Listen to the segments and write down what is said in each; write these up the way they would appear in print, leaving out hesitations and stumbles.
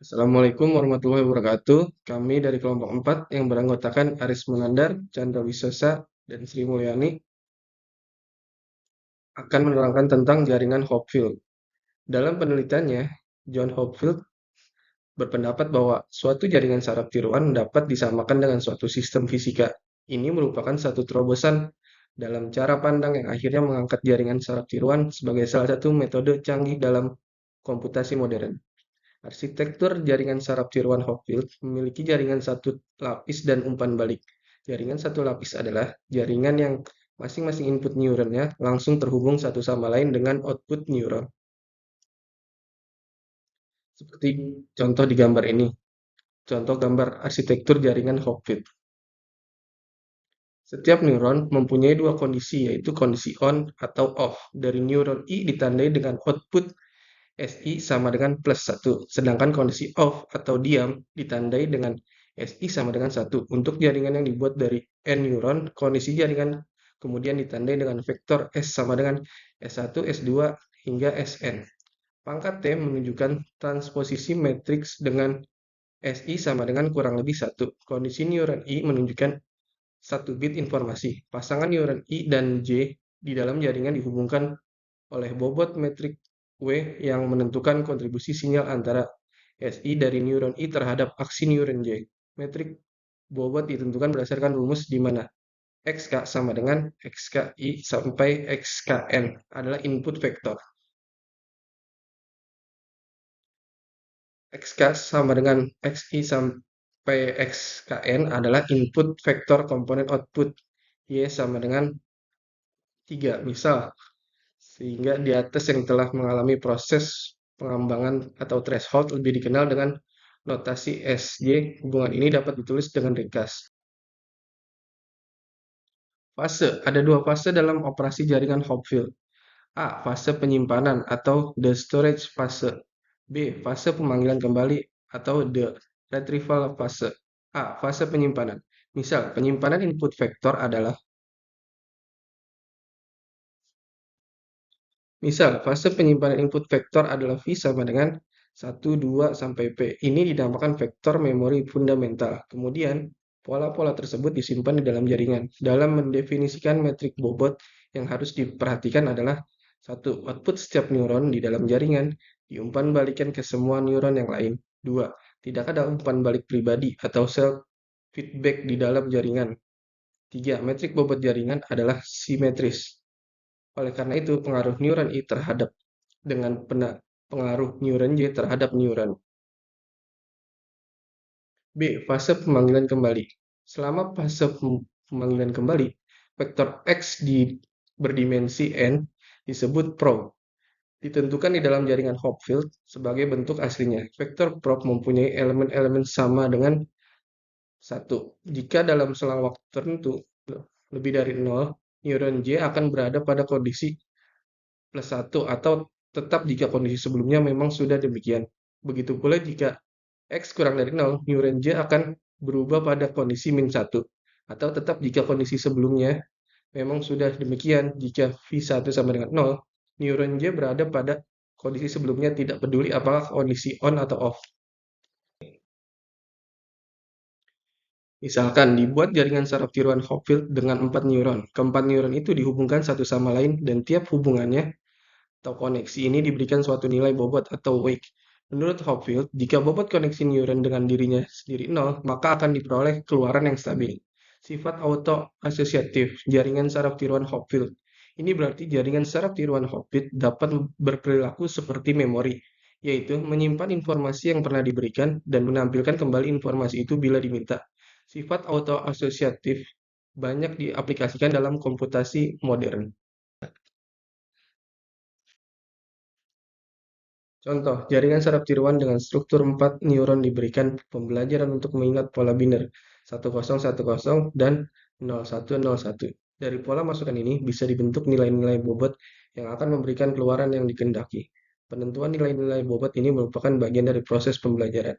Assalamualaikum warahmatullahi wabarakatuh. Kami dari kelompok 4 yang beranggotakan Aris Munandar, Chandra Wisosa, dan Sri Mulyani akan menerangkan tentang jaringan Hopfield. Dalam penelitiannya, John Hopfield berpendapat bahwa suatu jaringan saraf tiruan dapat disamakan dengan suatu sistem fisika. Ini merupakan satu terobosan dalam cara pandang yang akhirnya mengangkat jaringan saraf tiruan sebagai salah satu metode canggih dalam komputasi modern. Arsitektur jaringan saraf tiruan Hopfield memiliki jaringan satu lapis dan umpan balik. Jaringan satu lapis adalah jaringan yang masing-masing input neuronnya langsung terhubung satu sama lain dengan output neuron. Seperti contoh di gambar ini, contoh gambar arsitektur jaringan Hopfield. Setiap neuron mempunyai dua kondisi, yaitu kondisi on atau off. Dari neuron I ditandai dengan output SI sama dengan plus 1, sedangkan kondisi off atau diam ditandai dengan SI sama dengan 1. Untuk jaringan yang dibuat dari N neuron, kondisi jaringan kemudian ditandai dengan vektor S sama dengan S1, S2, hingga Sn. Pangkat T menunjukkan transposisi matriks dengan SI sama dengan kurang lebih 1. Kondisi neuron I menunjukkan 1 bit informasi. Pasangan neuron I dan J di dalam jaringan dihubungkan oleh bobot metrik W yang menentukan kontribusi sinyal antara SI dari neuron I terhadap aksi neuron J. Metrik bobot ditentukan berdasarkan rumus di mana XK sama dengan XKI sampai XKN adalah input vektor. XK sama dengan XI sampai XKN adalah input vektor komponen output. Y sama dengan 3. Misal, sehingga di atas yang telah mengalami proses pengembangan atau threshold lebih dikenal dengan notasi SJ. Hubungan ini dapat ditulis dengan ringkas. Fase. Ada dua fase dalam operasi jaringan Hopfield. A. Fase penyimpanan atau the storage fase. B. Fase pemanggilan kembali atau the retrieval fase. A. Fase penyimpanan. Misal, penyimpanan input vektor adalah fase penyimpanan input vektor adalah V sama dengan 1, 2, sampai P. Ini dinamakan vektor memori fundamental. Kemudian, pola-pola tersebut disimpan di dalam jaringan. Dalam mendefinisikan metrik bobot, yang harus diperhatikan adalah 1. Output setiap neuron di dalam jaringan diumpan balikan ke semua neuron yang lain. 2. Tidak ada umpan balik pribadi atau self feedback di dalam jaringan. 3. Metrik bobot jaringan adalah simetris. Oleh karena itu, pengaruh neuron I terhadap dengan pengaruh neuron J terhadap neuron. B. Fase pemanggilan kembali. Selama fase pemanggilan kembali, vektor X berdimensi N disebut probe. Ditentukan di dalam jaringan Hopfield sebagai bentuk aslinya. Vektor probe mempunyai elemen-elemen sama dengan 1. Jika dalam selang waktu tertentu lebih dari 0, neuron J akan berada pada kondisi plus 1 atau tetap jika kondisi sebelumnya memang sudah demikian. Begitu pula jika X kurang dari 0, neuron J akan berubah pada kondisi min 1 atau tetap jika kondisi sebelumnya memang sudah demikian. Jika V1 sama dengan 0, neuron J berada pada kondisi sebelumnya tidak peduli apakah kondisi on atau off. Misalkan dibuat jaringan saraf tiruan Hopfield dengan 4 neuron. Keempat neuron itu dihubungkan satu sama lain dan tiap hubungannya atau koneksi ini diberikan suatu nilai bobot atau wake. Menurut Hopfield, jika bobot koneksi neuron dengan dirinya sendiri 0, maka akan diperoleh keluaran yang stabil. Sifat auto-asosiatif jaringan saraf tiruan Hopfield. Ini berarti jaringan saraf tiruan Hopfield dapat berperilaku seperti memori, yaitu menyimpan informasi yang pernah diberikan dan menampilkan kembali informasi itu bila diminta. Sifat auto-asosiatif banyak diaplikasikan dalam komputasi modern. Contoh, jaringan saraf tiruan dengan struktur 4 neuron diberikan pembelajaran untuk mengingat pola biner 1010 dan 0101. Dari pola masukan ini bisa dibentuk nilai-nilai bobot yang akan memberikan keluaran yang dikehendaki. Penentuan nilai-nilai bobot ini merupakan bagian dari proses pembelajaran.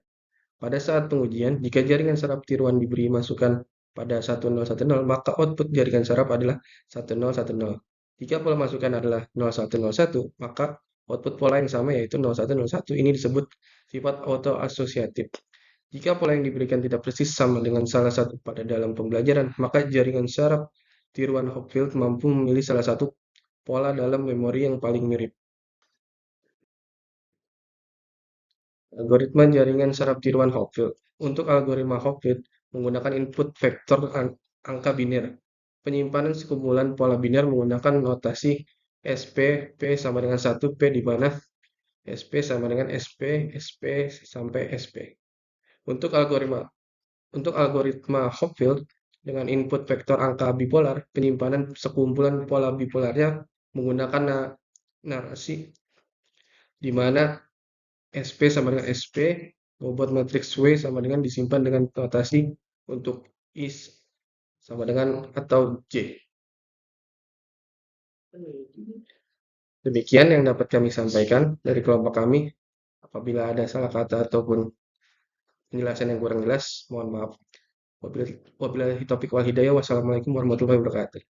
Pada saat pengujian, jika jaringan saraf tiruan diberi masukan pada 1010, maka output jaringan saraf adalah 1010. Jika pola masukan adalah 0101, maka output pola yang sama yaitu 0101. Ini disebut sifat auto-asosiatif. Jika pola yang diberikan tidak persis sama dengan salah satu pada dalam pembelajaran, maka jaringan saraf tiruan Hopfield mampu memilih salah satu pola dalam memori yang paling mirip. Algoritma jaringan saraf tiruan Hopfield. Untuk algoritma Hopfield menggunakan input vektor angka biner. Penyimpanan sekumpulan pola biner menggunakan notasi SP, P sama dengan 1, P di mana SP sama dengan SP, SP sampai SP. Untuk algoritma Hopfield dengan input vektor angka bipolar, penyimpanan sekumpulan pola bipolarnya menggunakan narasi di mana SP sama dengan SP, bobot matriks W sama dengan disimpan dengan notasi untuk is sama dengan atau J. Demikian yang dapat kami sampaikan dari kelompok kami. Apabila ada salah kata ataupun penjelasan yang kurang jelas, mohon maaf. Wabillahi taufiq wal hidayah. Wassalamualaikum warahmatullahi wabarakatuh.